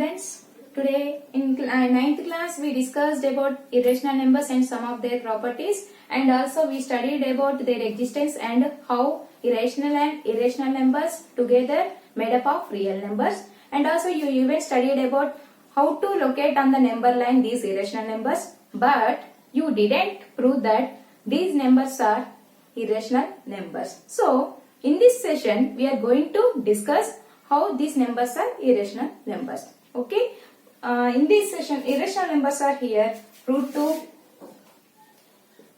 students. Today in ninth class we discussed about irrational numbers and some of their properties, and also we studied about their existence and how irrational and irrational numbers together made up of real numbers, and also you even studied about how to locate on the number line these irrational numbers, but you didn't prove that these numbers are irrational numbers. So in this session we are going to discuss how these numbers are irrational numbers. Okay. In this session, irrational numbers are here root 2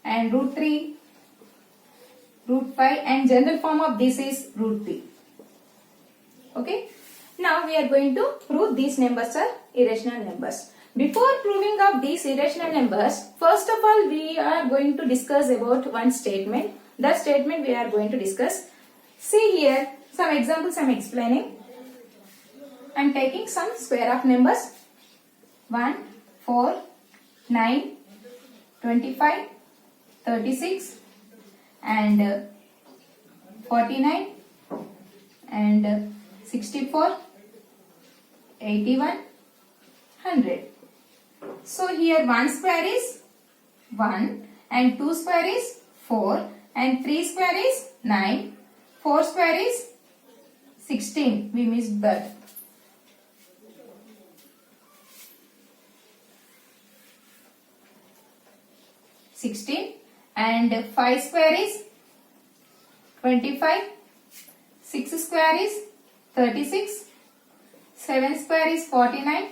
and root 3, root 5, and general form of this is root 3. Okay. Now we are going to prove these numbers are irrational numbers. Before proving of these irrational numbers, first of all we are going to discuss about one statement. That statement we are going to discuss. See here some examples I am explaining. I am taking some square of numbers 1, 4, 9, 25, 36 and 49 and 64, 81, 100. So here 1 square is 1 and 2 square is 4 and 3 square is 9, 4 square is 16. We missed that. 16 and 5 square is 25, 6 square is 36, 7 square is 49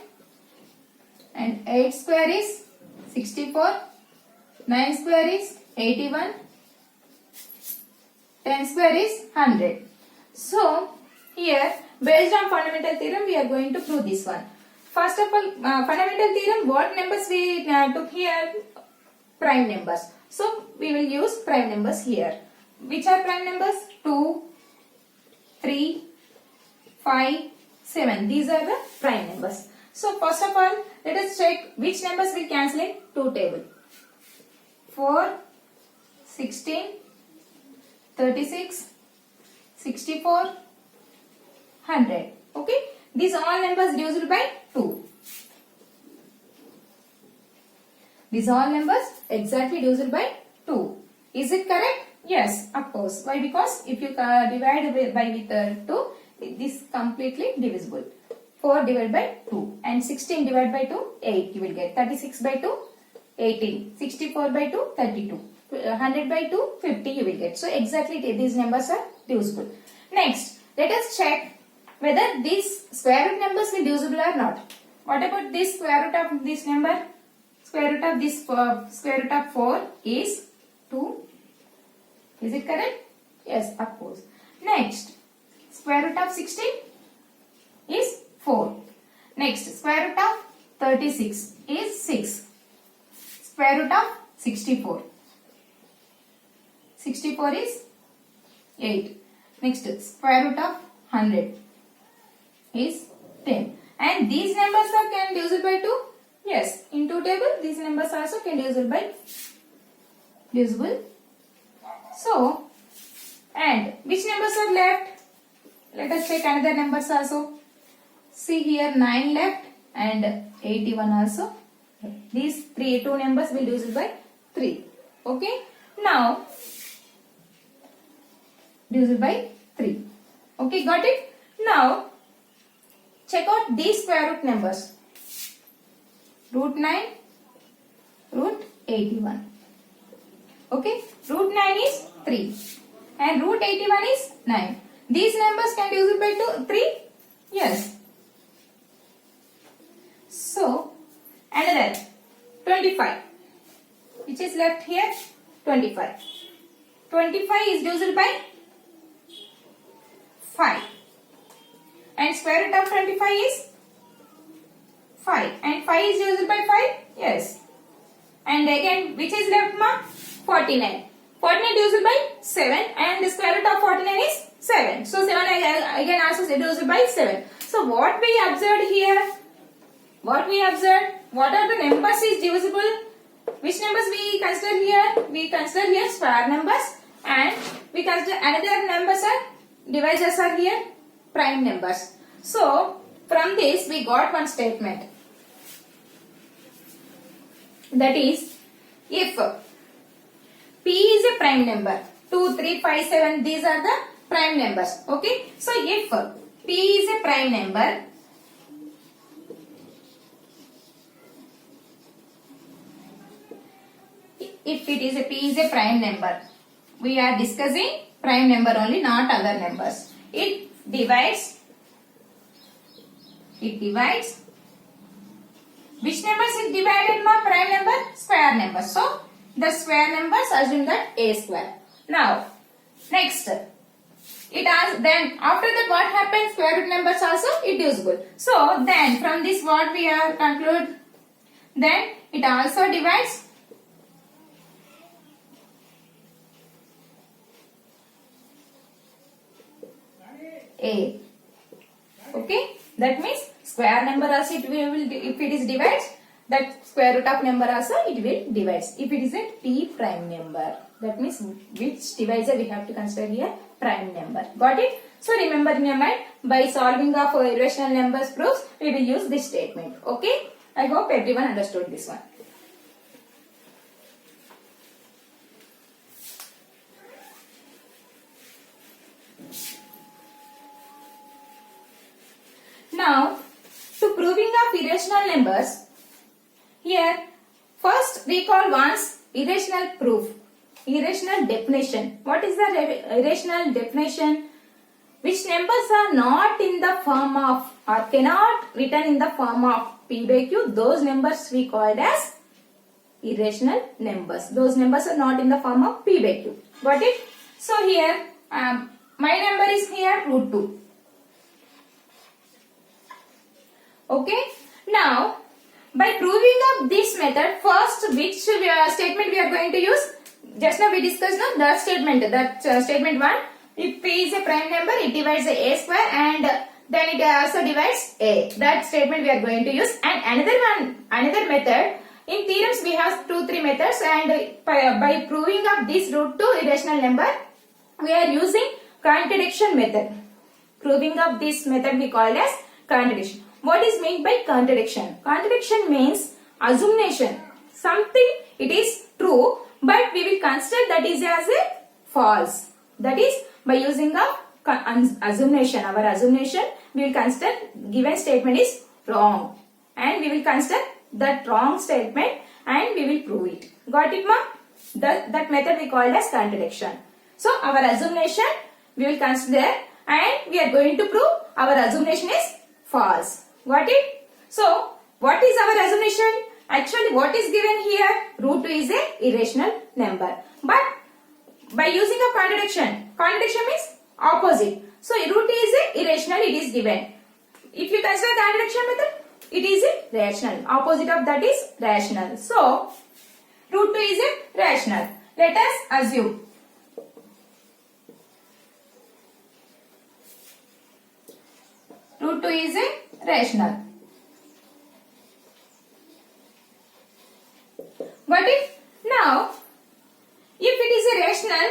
and 8 square is 64, 9 square is 81, 10 square is 100. So here based on fundamental theorem we are going to prove this one. First of all, fundamental theorem, what numbers we took here? Prime numbers. So we will use prime numbers here. Which are prime numbers? 2, 3, 5, 7. These are the prime numbers. So first of all, let us check which numbers will cancel in 2 table. 4, 16, 36, 64, 100. Okay. These all numbers divisible by 2. These all numbers exactly divisible by 2. Is it correct? Yes, of course. Why? Because if you divide by with 2, this is completely divisible. 4 divided by 2 and 16 divided by 2, 8 you will get. 36 by 2, 18. 64 by 2, 32. 100 by 2, 50 you will get. So exactly these numbers are divisible. Next, let us check whether these square root numbers will divisible or not. What about this square root of this number? Square root of this square root of 4 is 2. Is it correct? Yes, of course. Next, square root of 16 is 4. Next, square root of 36 is 6. Square root of 64. 64 is 8. Next, square root of 100 is 10. And these numbers are can divisible by 2? Yes, in 2 table these numbers also can divisible by divisible. So, and which numbers are left? Let us check another numbers also. See here 9 left and 81 also. These 2 numbers will divisible by 3. Okay. Now, divisible by 3. Okay, got it? Now, check out these square root numbers. Root 9, root 81. Okay, root 9 is 3 and root 81 is 9. These numbers can be divisible by 2, 3? Yes. So, another 25. Which is left here? 25. 25 is divisible by 5. And square root of 25 is 5. And 5 is divisible by 5? Yes. And again, which is left, ma? 49. 49 divisible by 7 and the square root of 49 is 7. So 7 again also divisible by 7. So what we observed here? What we observed? What are the numbers is divisible? Which numbers we consider here? We consider here square numbers, and we consider another numbers are divisors are here prime numbers. So from this we got one statement. That is, if P is a prime number, 2, 3, 5, 7, these are the prime numbers. Okay. So if P is a prime number, if it is a P is a prime number, we are discussing prime number only, not other numbers. It divides. Which numbers it divided by prime number? Square numbers. So the square numbers, assume that A square. Now next, it has, then after that what happens? Square root numbers also divisible. So then from this what we are conclude? Then it also divides A. Okay, that means square number also it will, if it is divides, that square root of number also it will divides. If it is a P prime number, that means which divisor we have to consider here? Prime number. Got it? So remember in your mind, by solving of irrational numbers proofs, we will use this statement. Okay, I hope everyone understood this one. Now, to proving of irrational numbers, here first recall once irrational proof, irrational definition. What is the irrational definition? Which numbers are not in the form of or cannot written in the form of P by Q, those numbers we called as irrational numbers. Those numbers are not in the form of P by Q. Got it? So here my number is here root 2. Okay. Now, by proving of this method, first which statement we are going to use? Just now we discussed that statement. That statement 1. If P is a prime number, it divides A square and then it also divides A. That statement we are going to use. And another method. In theorems we have 2-3 methods, and by proving of this root 2 irrational number, we are using contradiction method. Proving of this method we call as contradiction. What is meant by contradiction? Contradiction means assumption. Something it is true, but we will consider that is as a false. That is by using a assumption. Our assumption we will consider given statement is wrong, and we will consider that wrong statement and we will prove it. Got it, ma? That method we call as contradiction. So our assumption we will consider and we are going to prove our assumption is false. Got it? So, what is our assumption? Actually, what is given here? Root 2 is a irrational number. But, by using a contradiction means opposite. So, root 2 is a irrational, it is given. If you consider contradiction method, it is a rational. Opposite of that is rational. So, root 2 is a rational. Let us assume. Root 2 is a rational. Got it? Now, if it is a rational,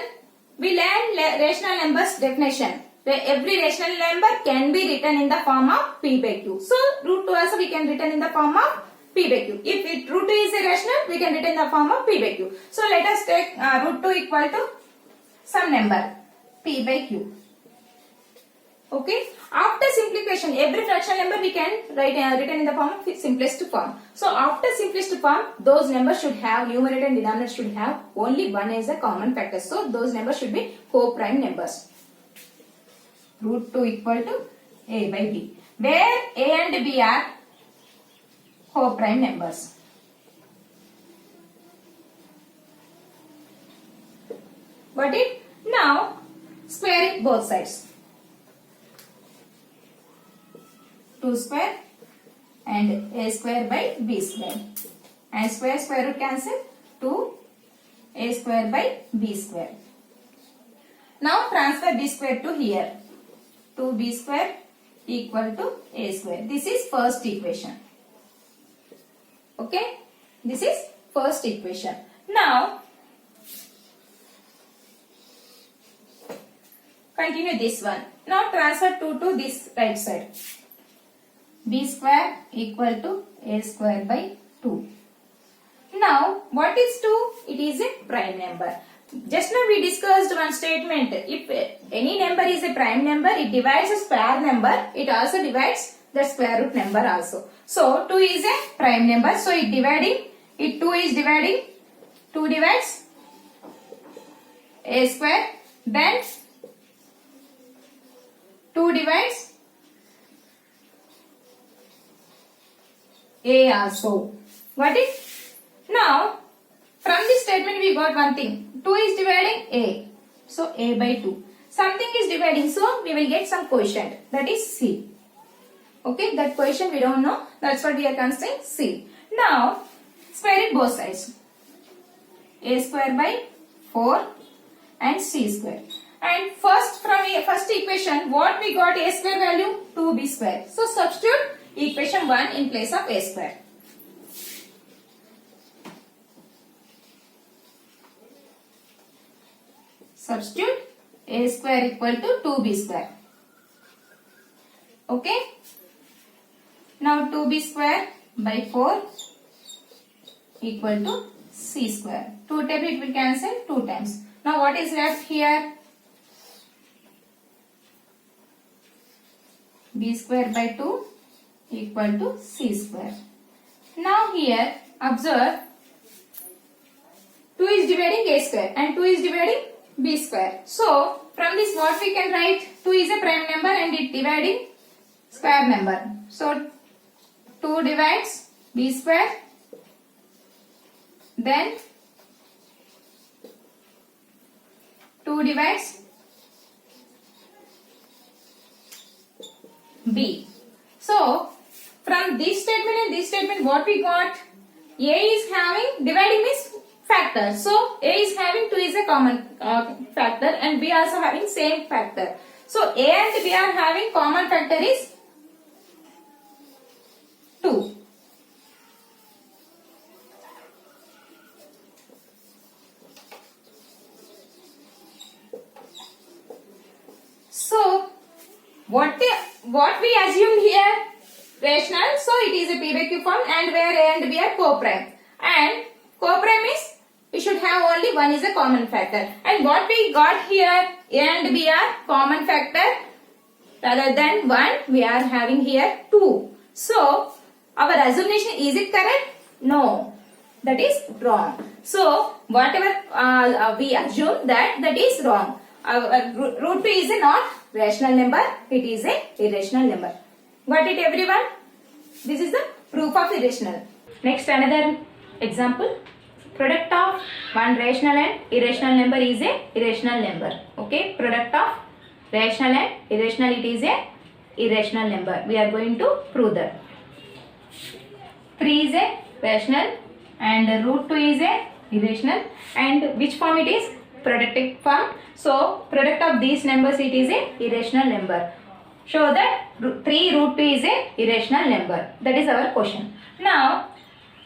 we learn rational numbers definition. Where every rational number can be written in the form of P by Q. So, root 2 also we can written in the form of P by Q. If root 2 is a rational, we can written in the form of P by Q. So, let us take root 2 equal to some number P by Q. Okay. After simplification, every fractional number we can write written in the form of simplest form. So after simplest form, those numbers should have numerator and denominator should have only one as a common factor. So those numbers should be co-prime numbers. Root 2 equal to A by B, where A and B are co-prime numbers. Got it? Now square it both sides. 2 square and A square by B square, and square root cancel, 2 A square by B square. Now transfer B square to here, 2B square equal to A square. This is first equation. Okay, this is first equation. Now continue this one. Now transfer 2 to this right side. b square equal to a square by 2. Now, what is 2? It is a prime number. Just now we discussed one statement. If any number is a prime number, it divides a square number. It also divides the square root number also. So, 2 is a prime number. So, 2 is dividing. 2 divides a square. Then, 2 divides a also. Got it? Now, from this statement we got one thing. 2 is dividing a. So, a by 2. Something is dividing. So, we will get some quotient. That is c. Okay, that quotient we don't know. That's what we are considering c. Now, square it both sides. A square by 4 and c square. And first equation, what we got a square value? 2b square. So, substitute equation 1 in place of a square. Substitute a square equal to 2b square. Okay. Now 2b square by 4 equal to c square. 2 times it will cancel 2 times. Now what is left here? b square by 2 equal to c square. Now here observe 2 is dividing a square and 2 is dividing b square. So, from this what we can write? 2 is a prime number and it dividing square number. So, 2 divides b square. Then, 2 divides b. So, from this statement and this statement what we got? A is having, dividing means factor. So, a is having 2 is a common factor and b also having same factor. So, a and b are having common factor is 2. So, what we assumed here? Rational. So, it is a p by q form and where a and b are co-prime. And co-prime is we should have only one is a common factor. And what we got here, a and b are common factor. Rather than 1, we are having here 2. So, our assumption, is it correct? No. That is wrong. So, whatever we assume that is wrong. Root 2 is a not rational number. It is a irrational number. Got it everyone? This is the proof of irrational. Next another example. Product of one rational and irrational number is a irrational number. Okay. Product of rational and irrational, it is a irrational number. We are going to prove that. 3 is a rational and root 2 is a irrational. And which form it is? Productive form. So, product of these numbers, it is a irrational number. Show that 3 root 2 is a irrational number. That is our question. Now,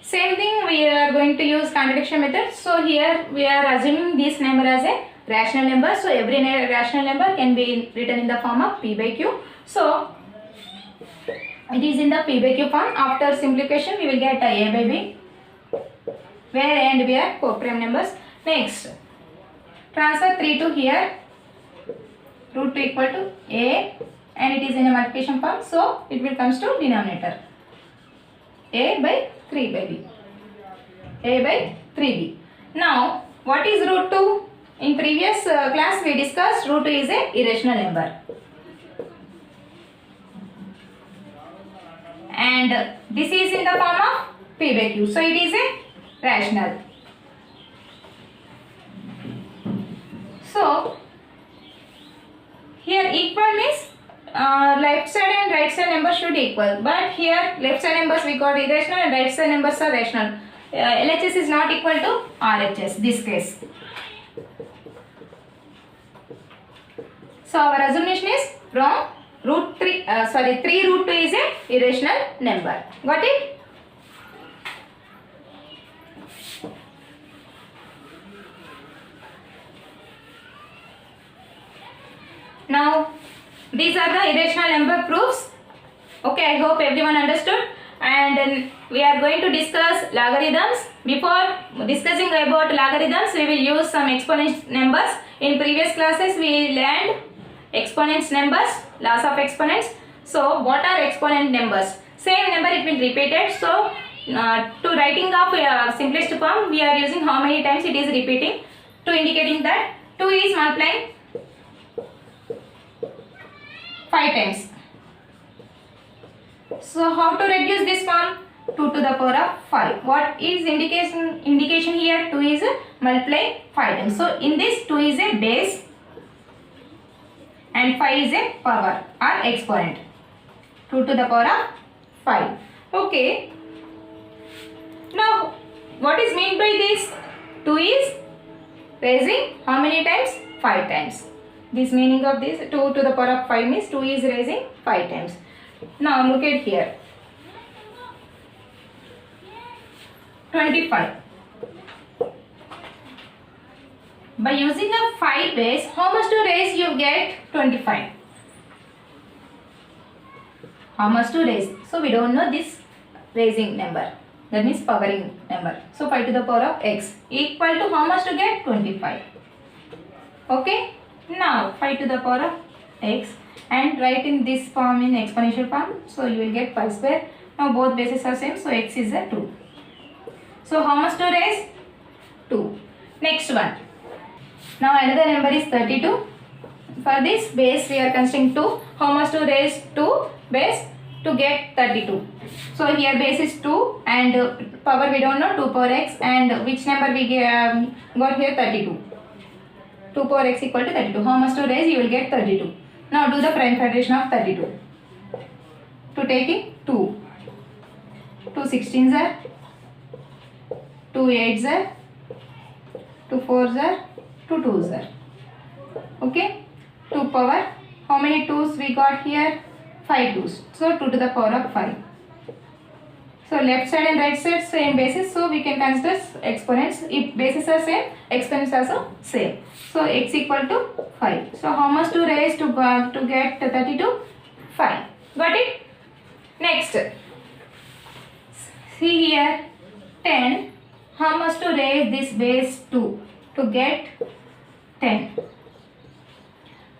same thing we are going to use contradiction method. So, here we are assuming this number as a rational number. So, every rational number can be written in the form of p by q. So, it is in the p by q form. After simplification, we will get a by b, where a and b are co-prime numbers. Next, transfer 3 to here, root 2 equal to a, and it is in a multiplication form. So, it will comes to denominator a by 3 by b, a by 3b. Now, what is root 2? In previous class we discussed root 2 is a irrational number. And this is in the form of p by q. So, it is a rational. So, here equal means left side and right side numbers should equal. But here left side numbers we got irrational and right side numbers are rational. LHS is not equal to RHS this case. So, our assumption is wrong. 3 root 2 is a irrational number. Got it? Now, these are the irrational number proofs. Okay, I hope everyone understood. And then we are going to discuss logarithms. Before discussing about logarithms, we will use some exponent numbers. In previous classes, we learned exponents numbers, laws of exponents. So, what are exponent numbers? Same number it will repeat it. So, to writing of simplest form, we are using how many times it is repeating, to indicating that 2 is multiplying 5 times. So how to reduce this form? 2 to the power of 5. What is indication here? 2 is multiplying 5 times. So in this 2 is a base and 5 is a power or exponent. 2 to the power of 5. Okay. Now what is meant by this? 2 is raising how many times? 5 times. This meaning of this 2 to the power of 5 means 2 is raising 5 times. Now look at here. 25. By using a 5 base, how much to raise you get? 25. How much to raise? So we don't know this raising number. That means powering number. So 5 to the power of x equal to how much to get? 25. Okay. Now 5 to the power of x, and write in this form in exponential form. So you will get pi square. Now both bases are same. So x is a 2. So how much to raise? 2. Next one. Now another number is 32. For this base we are considering 2. How much to raise 2 base to get 32? So here base is 2 and power we don't know, 2 power x, and which number we got here? 32. 2 power x equal to 32. How much to raise? You will get 32. Now do the prime fraction of 32. To take it 2. 2 16s are, 2 8s are, 2 4s are, 2 2s are. Okay. 2 power. How many 2s we got here? 5 2s. So 2 to the power of 5. So left side and right side same basis. So we can consider exponents. If bases are same, exponents also same. So x equal to 5. So how much to raise to get 32? 5. Got it? Next. See here 10. How much to raise this base 2 to get 10?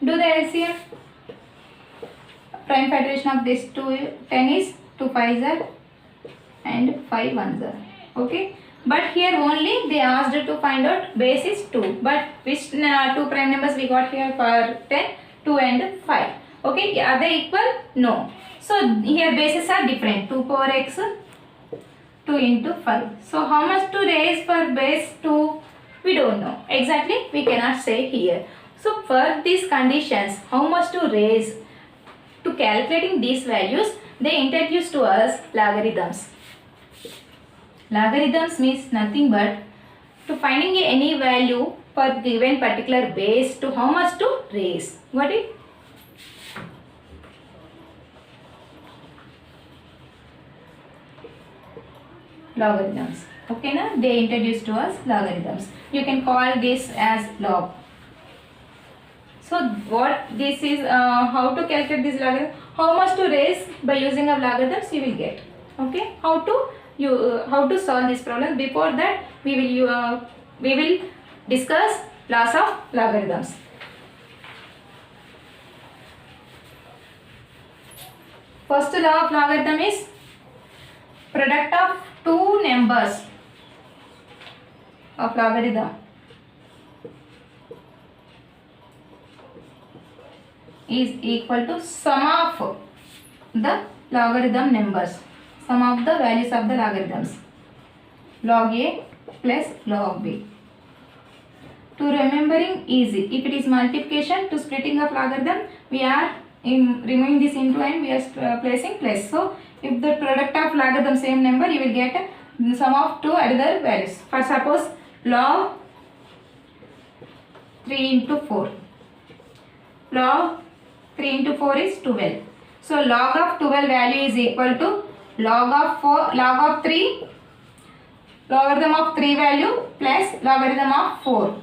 Do the LCM. Prime fraction of this 10 is 2 5s are and 5 1s are. Okay. But here only they asked to find out base is 2. But which 2 prime numbers we got here for 10? 2 and 5. Okay. Are they equal? No. So here bases are different. 2 power x, 2 into 5. So how much to raise for base 2? We don't know. Exactly we cannot say here. So for these conditions, how much to raise? To calculating these values, they introduce to us logarithms. Logarithms means nothing but to finding any value for given particular base to how much to raise. Got it? Logarithms. Okay, now they introduce to us logarithms. You can call this as log. So what this is, how to calculate this logarithm? How much to raise by using of logarithms you will get. Okay, how to solve this problem? Before that we will discuss laws of logarithms. First law of logarithm is product of two numbers of logarithm is equal to sum of the logarithm numbers, sum of the values of the logarithms, log A plus log B. To remembering easy, if it is multiplication, to splitting of logarithm, we are removing this into and we are placing plus. So if the product of logarithm same number, you will get the sum of two other values. For suppose log 3 into 4, log 3 into 4 is 12. So log of 12 value is equal to log of 4, log of 3, logarithm of 3 value plus logarithm of 4.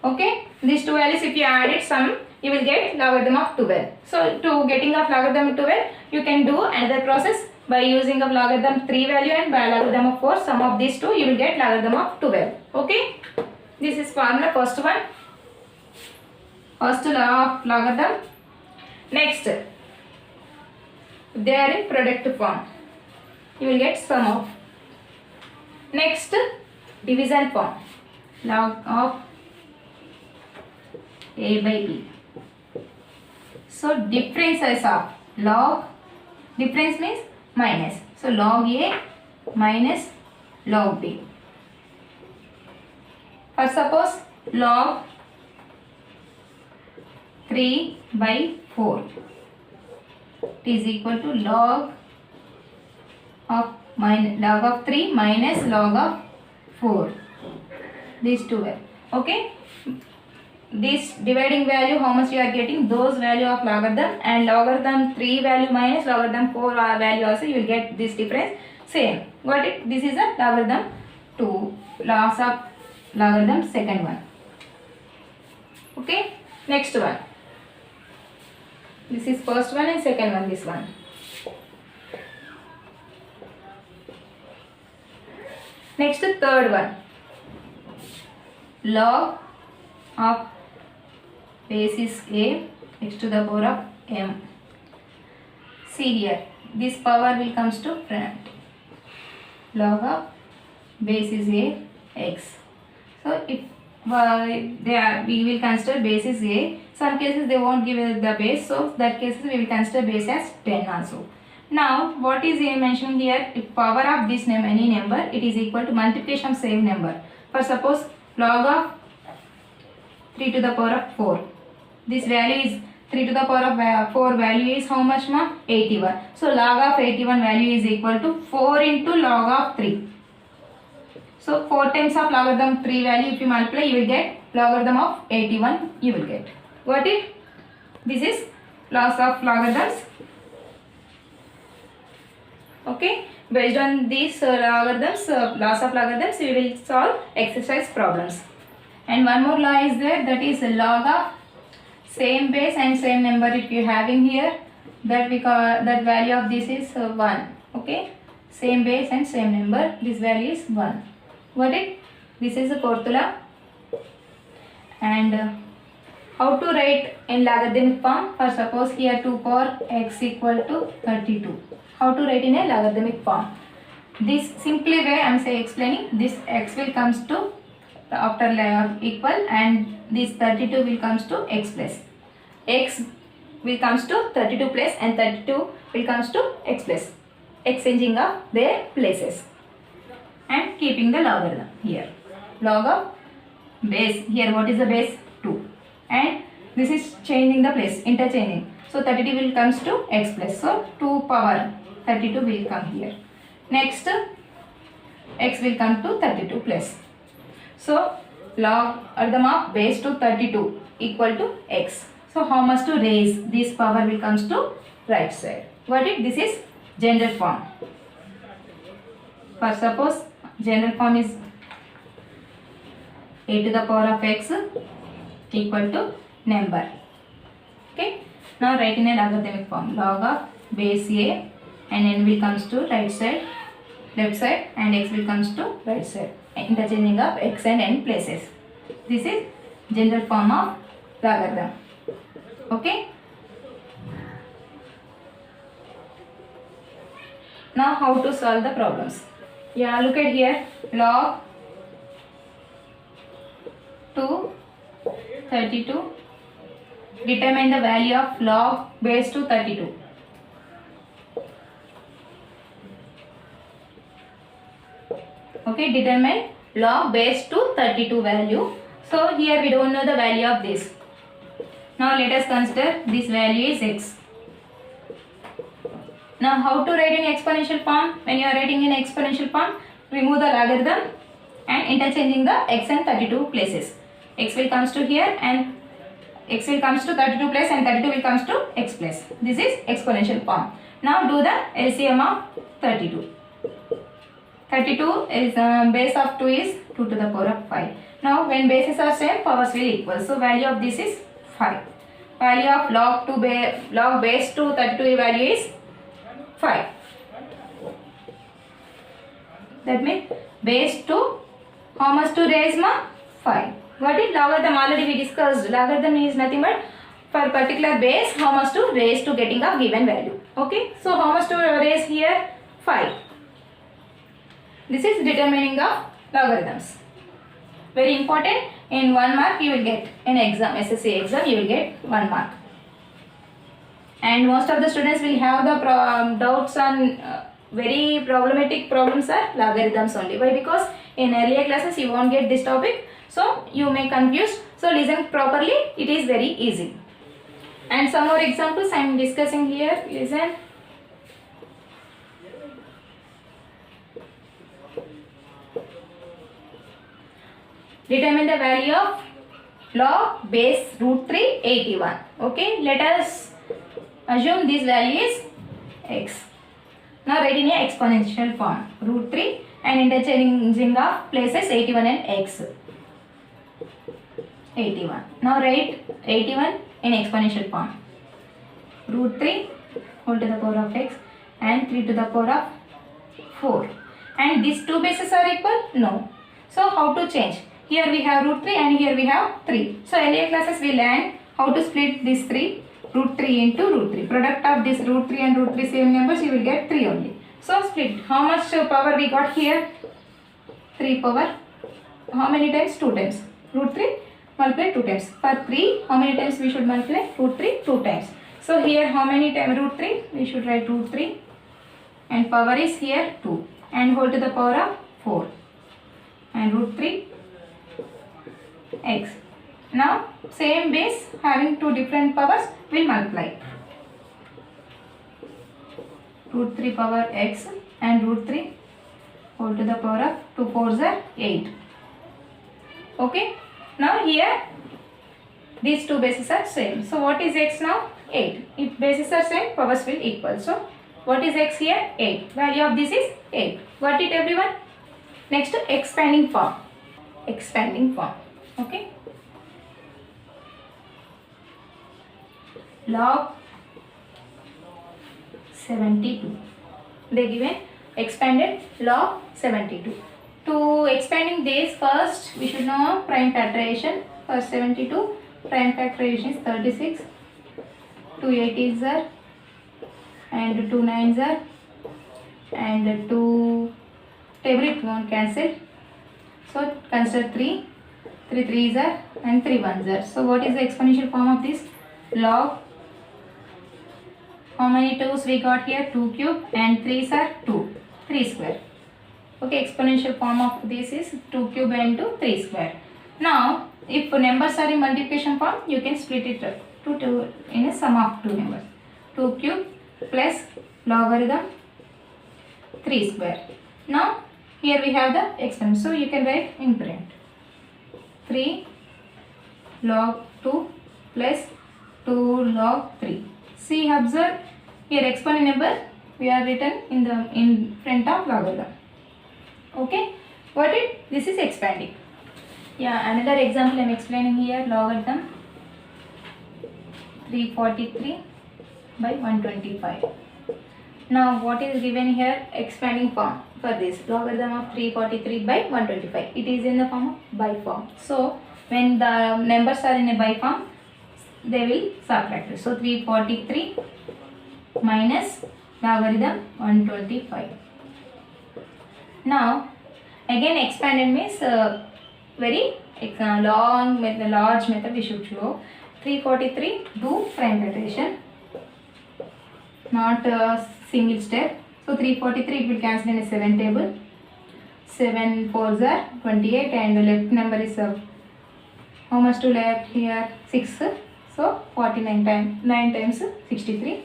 Okay, these two values if you add it, sum you will get logarithm of 12. So to getting of logarithm of 12, you can do another process by using of logarithm 3 value and by logarithm of 4. Sum of these two, you will get logarithm of 12. Okay. This is formula first one. First law of logarithm. Next, they are in product form. You will get sum of. Next, division form. Log of A by B. So differences of log, difference means minus. So log A minus log B. For suppose log 3 by 4 is equal to log of 3 minus log of 4. These two were okay. This dividing value, how much you are getting, those value of logarithm, and logarithm 3 value minus logarithm 4 value also, you will get this difference same. Got it? This is a logarithm 2, loss of logarithm second one. Okay. Next one. This is first one and second one, this one. Next, third one. Log of basis A x to the power of m. See here, this power will comes to front. Log of basis A x. So if we will consider basis A. Some cases they won't give the base, so that cases we will consider base as 10 also. Now what is mentioned here? If power of this name, any number, it is equal to multiplication of same number. For suppose log of 3 to the power of 4. This value is 3 to the power of 4 value is how much ma? 81. So log of 81 value is equal to 4 into log of 3. So 4 times of logarithm 3 value, if you multiply, you will get logarithm of 81, you will get. Got it? This is loss of logarithms. Okay. Based on these logarithms, loss of logarithms, we will solve exercise problems. And one more law is there, that is log of same base and same number. If you having here, that we call that value of this is 1. Okay. Same base and same number. This value is 1. Got it? This is a fourth law. And how to write in logarithmic form? For suppose here 2 power x equal to 32. How to write in a logarithmic form? This simply way I am explaining. This x will comes to after equal, and this 32 will comes to x plus. X will comes to 32 plus and 32 will comes to x plus. Exchanging of their places and keeping the logarithm here. Log of base, here what is the base? 2, and this is changing the place, interchanging. So 32 will comes to x plus. So 2 power 32 will come here. Next, x will come to 32 plus. So logarithm of base to 32 equal to x. So how much to raise? This power will comes to right side. Got it? This is general form. For suppose general form is a to the power of x equal to number. Okay. Now write in a logarithmic form. Log of base a and n will comes to right side, left side, and x will comes to right side. Interchanging of x and n places. This is general form of logarithm. Okay. Now how to solve the problems? Yeah, look at here. Log 2 32. Determine the value of log base to 32. Okay, determine log base to 32 value. So here we don't know the value of this. Now let us consider this value is x. Now how to write in exponential form? When you are writing in exponential form, remove the logarithm and interchanging the x and 32 places. X will comes to here and x will comes to 32 place and 32 will comes to x place. This is exponential form. Now do the LCM of 32. 32 is base of 2 is 2 to the power of 5. Now when bases are same, powers will equal. So value of this is 5. value of log base 2 32 value is 5. That means base 2, how much to raise ma? 5. What is logarithm? Already we discussed. Logarithm is nothing but for particular base, how much to raise to getting a given value. Okay. So how much to raise here? 5. This is determining of logarithms. Very important. In 1 mark you will get in exam, SSC exam you will get 1 mark. And most of the students will have the doubts on very problematic problems are logarithms only. Why? Because in earlier classes you won't get this topic, so you may confuse. So listen properly, it is very easy. And some more examples I am discussing here. Listen. Determine the value of log base root 3 81. Okay, let us assume this value is x. Now write in a exponential form root 3 and interchanging of places 81 and x. 81. Now write 81 in exponential form. Root 3 whole to the power of x and 3 to the power of 4. And these two bases are equal? No. So how to change? Here we have root 3 and here we have 3. So earlier classes we learned how to split these 3. Root 3 into root 3. Product of this root 3 and root 3 same numbers, you will get 3 only. So split. How much power we got here? 3 power. How many times? 2 times. Root 3 multiply 2 times. For 3, how many times we should multiply? Root 3 2 times. So here how many times root 3? We should write root 3 and power is here 2 and whole to the power of 4 and root 3 x. Now same base having two different powers will multiply. Root 3 power x and root 3 whole to the power of 2 4s are 8. Okay. Now here these two bases are same. So what is x now? 8. If bases are same, powers will equal. So what is x here? 8. Value of this is 8. Got it everyone? Next expanding form. Expanding form. Okay. Log 72. They given expanded log 72. To expanding this, first we should know prime factorization. For 72, prime factorization is 36. 2 80s are and 2 9s are and 2 table it won't cancel. So consider 3. 3 3s are and 3 1s are. So what is the exponential form of this? Log, how many 2's we got here? 2 cube and 3's are 2. 3 square. Okay, exponential form of this is 2 cube into 3 square. Now, if numbers are in multiplication form, you can split it up to 2 in a sum of two numbers. 2 cube plus logarithm 3 square. Now, here we have the exponent. So, you can write in print. 3 log 2 plus 2 log 3. See, observe here exponent number we are written in front of logarithm. Okay, what it? This is expanding. Yeah, another example I am explaining here. Logarithm 343 by 125. Now what is given here? Expanding form for this logarithm of 343 by 125. It is in the form of by form. So when the numbers are in a by form, they will subtract. So 343 minus logarithm 125. Now again expanded means very long method, large method we should show. 343 do prime factorization, not a single step. So 343 it will cancel in a 7 table. 7 4s are 28 and the left number is how much to left here? 6. So 49 times 9 times 63.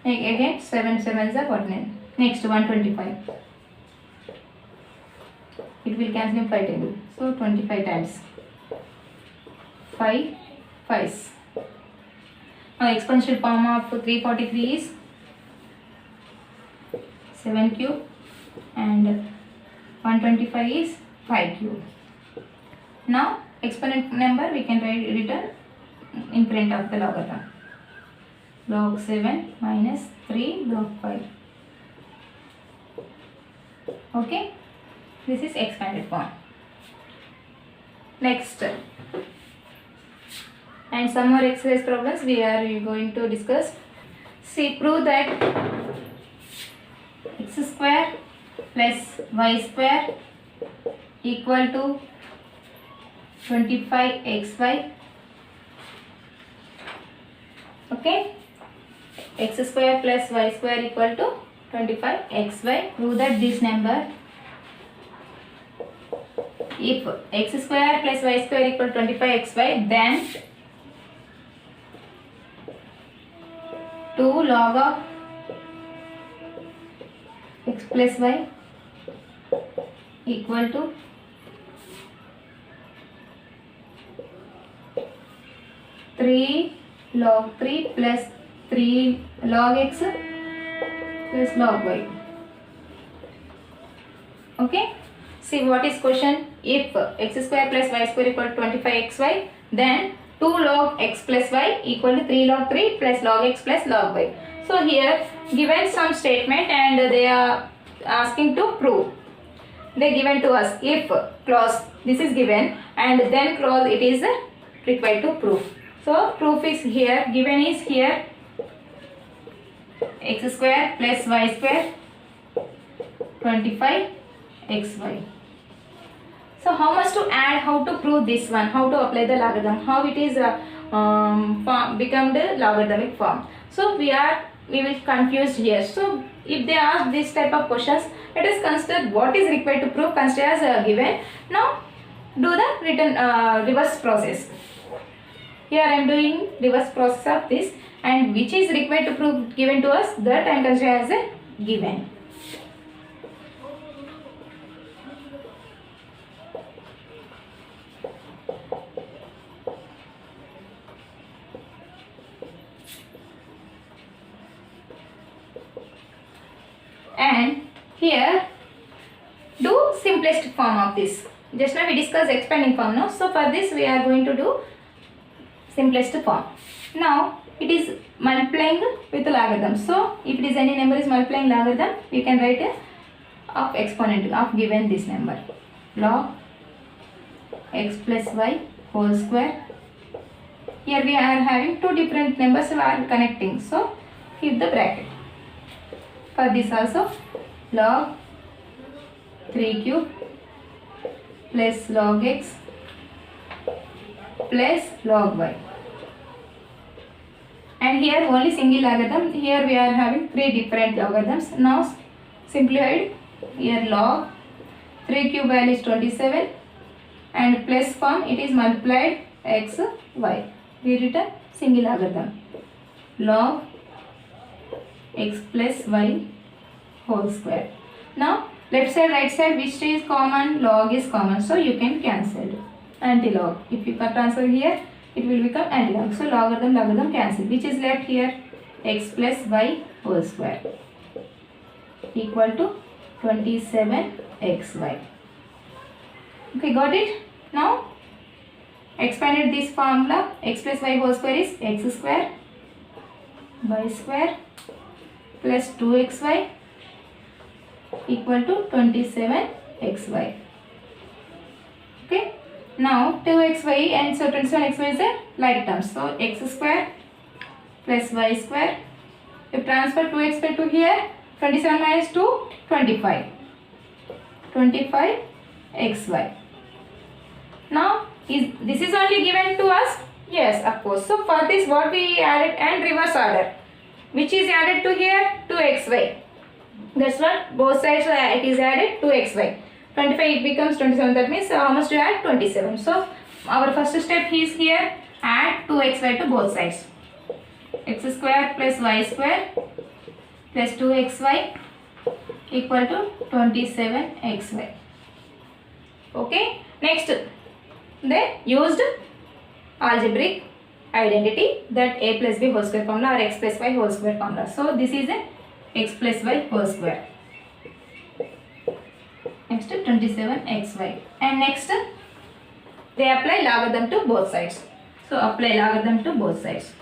Again 7 7s are 49. Next 125. It will cancel in 5 table. So 25 times 5 5s. Now exponential form of 343 is 7 cube and 125 is 5 cube. Now exponent number we can write written in front of the logarithm. Log 7 minus 3 log 5. Okay, this is expanded form. Next, and some more exercise problems we are going to discuss. See, prove that x square plus y square equal to 25xy. Okay, x square plus y square equal to 25xy. Prove that this number, if x square plus y square equal to 25xy, then 2 log of x plus y equal to 3 log 3 plus 3 log x plus log y. Okay, see what is question. If x square plus y square equal to 25xy, then 2 log x plus y equal to 3 log 3 plus log x plus log y. So here given some statement and they are asking to prove. They given to us if clause this is given and then clause it is required to prove. So proof is here, given is here x square plus y square 25xy. So how much to add, how to prove this one, how to apply the logarithm, how it is become the logarithmic form. So we will confused here. So if they ask this type of questions, let us consider what is required to prove, consider as given. Now do the reverse process. Here I am doing reverse process of this, and which is required to prove given to us, that I am consider as a given. And here do simplest form of this. Just now we discussed expanding form, no? So for this we are going to do simplest form. Now it is multiplying with logarithm. So if it is any number is multiplying logarithm, we can write a of exponent of given this number, log x plus y whole square. Here we are having two different numbers we are connecting, so keep the bracket. For this also, log 3 cube plus log x plus log y. And here only single logarithm. Here we are having three different logarithms. Now simplified. Here log 3 cube value is 27 and plus form it is multiplied x y. We written single logarithm, log x plus y whole square. Now left side right side which is common, log is common, so you can cancel anti-log. If you can transfer here, it will become anti-log. So logarithm cancel. Which is left here, x plus y whole square equal to 27xy. Okay, got it? Now expanded this formula, x plus y whole square is x square y square plus 2xy equal to 27xy. Okay, now 2xy and so 27xy is a like term. So x square plus y square. If transfer 2xy to here, 27 minus 2, 25. 25xy. Now this is only given to us? Yes, of course. So for this what we added and reverse order. Which is added to here? 2xy. That's what both sides it is added 2xy. 25 it becomes 27. That means how much to add? 27. So our first step is here, add 2xy to both sides. X square plus y square plus 2xy equal to 27xy. Okay. Next, they used algebraic identity, that a plus b whole square formula or x plus y whole square formula. So this is a x plus y whole square. Next 27xy. And next they apply logarithm to both sides. So apply logarithm to both sides.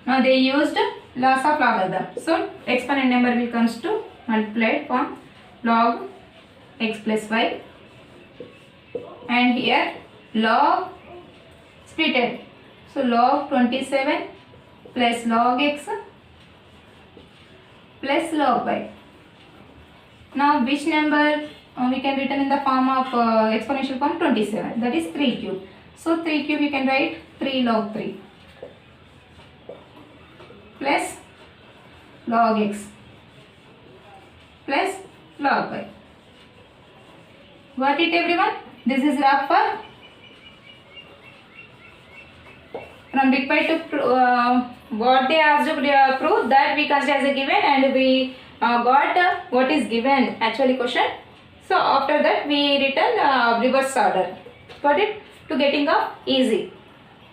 Now they used laws of logarithm. So exponent number will comes to multiplied from log x plus y, and here log splitted. So log 27 plus log x plus log y. Now which number we can written in the form of exponential form? 27, that is 3 cube. So 3 cube you can write 3 log 3 plus log x plus log y. Got it everyone? This is wrap for from required to what they asked to prove that we consider as a given, and we got what is given actually question. So after that we written reverse order. Got it? To getting up easy.